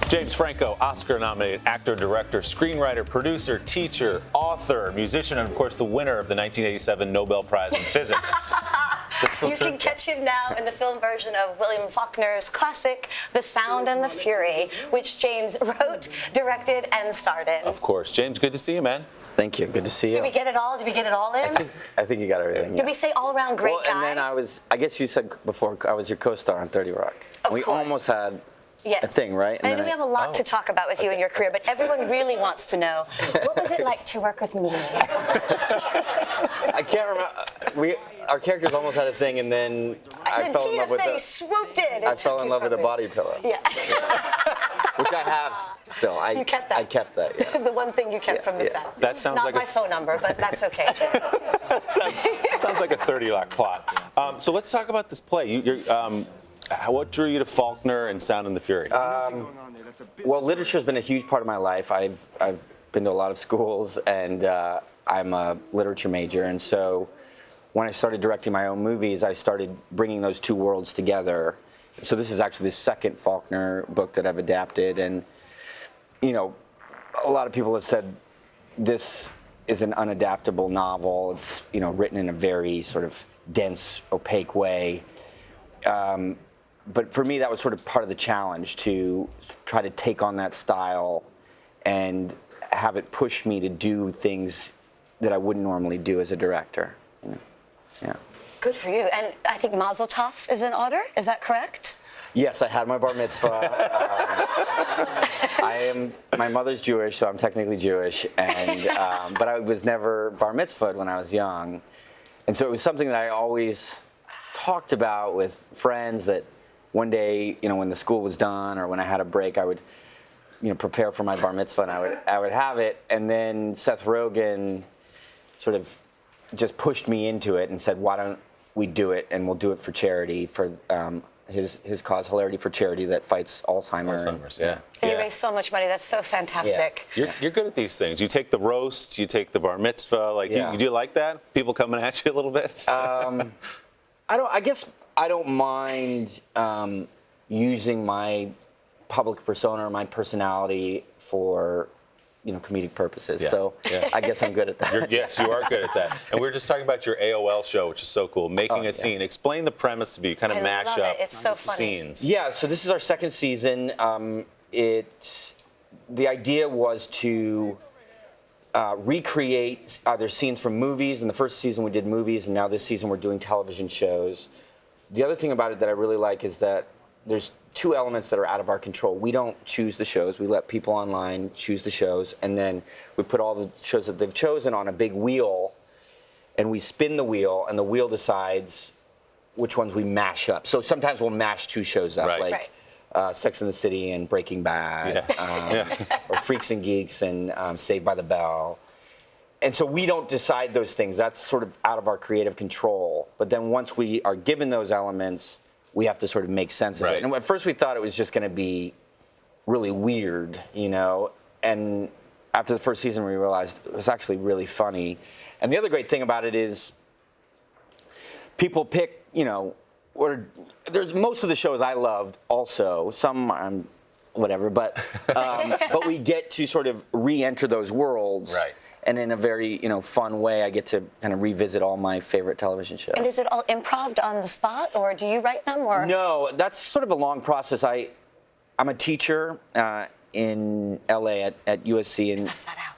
James Franco, Oscar-nominated actor, director, screenwriter, producer, teacher, author, musician, and of course the winner of the 1987 Nobel Prize in Physics. You can catch him now in the film version of William Faulkner's classic, The Sound and the Fury, which James wrote, directed, and starred in. Of course. James, good to see you, man. Thank you. Good to see you. Did we get it all? Did we get it all in? I think you got everything. Did we say all-around great guy? And then I guess you said before, I was your co-star on 30 Rock. We almost had a thing, right? And I know we have a lot to talk about with you and your career, but everyone really wants to know, what was it like to work with me? I can't remember. Our characters almost had a thing, and then I fell in love with it. Swooped in. I fell in love with a body pillow. Yeah. Which I have still. You kept that. I kept that. Yeah. The one thing you kept from the set. That sounds Not like my phone number, but that's okay. sounds like a 30 Rock plot. So let's talk about this play. What drew you to Faulkner and Sound and the Fury? Well, literature's been a huge part of my life. I've been to a lot of schools, and I'm a literature major, and so when I started directing my own movies, I started bringing those two worlds together. So this is actually the second Faulkner book that I've adapted, and you know, a lot of people have said this is an unadaptable novel. It's written in a very sort of dense, opaque way. But for me, that was sort of part of the challenge, to try to take on that style and have it push me to do things that I wouldn't normally do as a director. Yeah. Good for you. And I think Mazel Tov is in order. Is that correct? Yes, I had my bar mitzvah. My mother's Jewish, so I'm technically Jewish, and but I was never bar mitzvahed when I was young, and so it was something that I always talked about with friends, that one day, when the school was done or when I had a break, I would, prepare for my bar mitzvah, and I would have it, and then Seth Rogen sort of just pushed me into it and said, why don't we do it, and we'll do it for charity, for his cause, Hilarity for Charity, that fights Alzheimer's. Yeah. And you raise so much money. That's so fantastic. Yeah. You're good at these things. You take the roast, you take the bar mitzvah. You do like that? People coming at you a little bit? I guess I don't mind using my public persona or my personality for comedic purposes. Yeah. So I guess I'm good at that. Yes, you are good at that. And we were just talking about your AOL show, which is so cool, Making a Scene. Explain the premise to be kind of mash up It's so funny. Scenes. Yeah, so this is our second season. The idea was to recreate either scenes from movies. In the first season we did movies, and now this season we're doing television shows. The other thing about it that I really like is that there's two elements that are out of our control. We don't choose the shows. We let people online choose the shows, and then we put all the shows that they've chosen on a big wheel, and we spin the wheel, and the wheel decides which ones we mash up. So sometimes we'll mash two shows up, like Sex and the City and Breaking Bad, or Freaks and Geeks and Saved by the Bell. And so we don't decide those things. That's sort of out of our creative control. But then once we are given those elements, we have to sort of make sense of it. And at first we thought it was just going to be really weird, and after the first season we realized it was actually really funny. And the other great thing about it is people pick, there's most of the shows I loved also, some I'm whatever, but we get to sort of re-enter those worlds. Right. And in a very, fun way, I get to kind of revisit all my favorite television shows. And is it all improv on the spot, or do you write them? Or no, that's sort of a long process. I'm a teacher in LA at USC and left that out.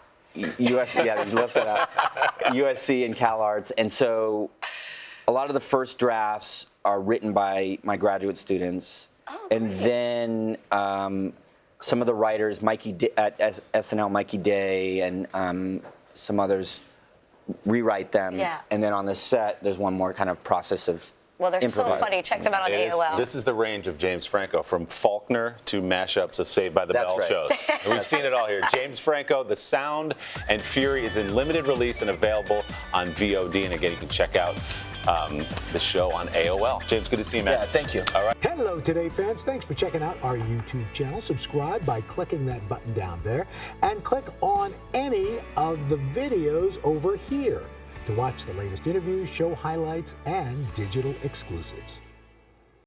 USC, yeah, you left that out. USC and Cal Arts, and so a lot of the first drafts are written by my graduate students, and then some of the writers, at SNL, Mikey Day, and some others rewrite them. Yeah. And then on the set, there's one more kind of process of they're so funny. Check them out on AOL. This is the range of James Franco, from Faulkner to mashups of Saved by the Bell shows. And we've seen it all here. James Franco, The Sound and Fury is in limited release and available on VOD. And again, you can check out the show on AOL. James, good to see you, man. Yeah, thank you. All right. Hello, Today fans. Thanks for checking out our YouTube channel. Subscribe by clicking that button down there, and click on any of the videos over here to watch the latest interviews, show highlights, and digital exclusives.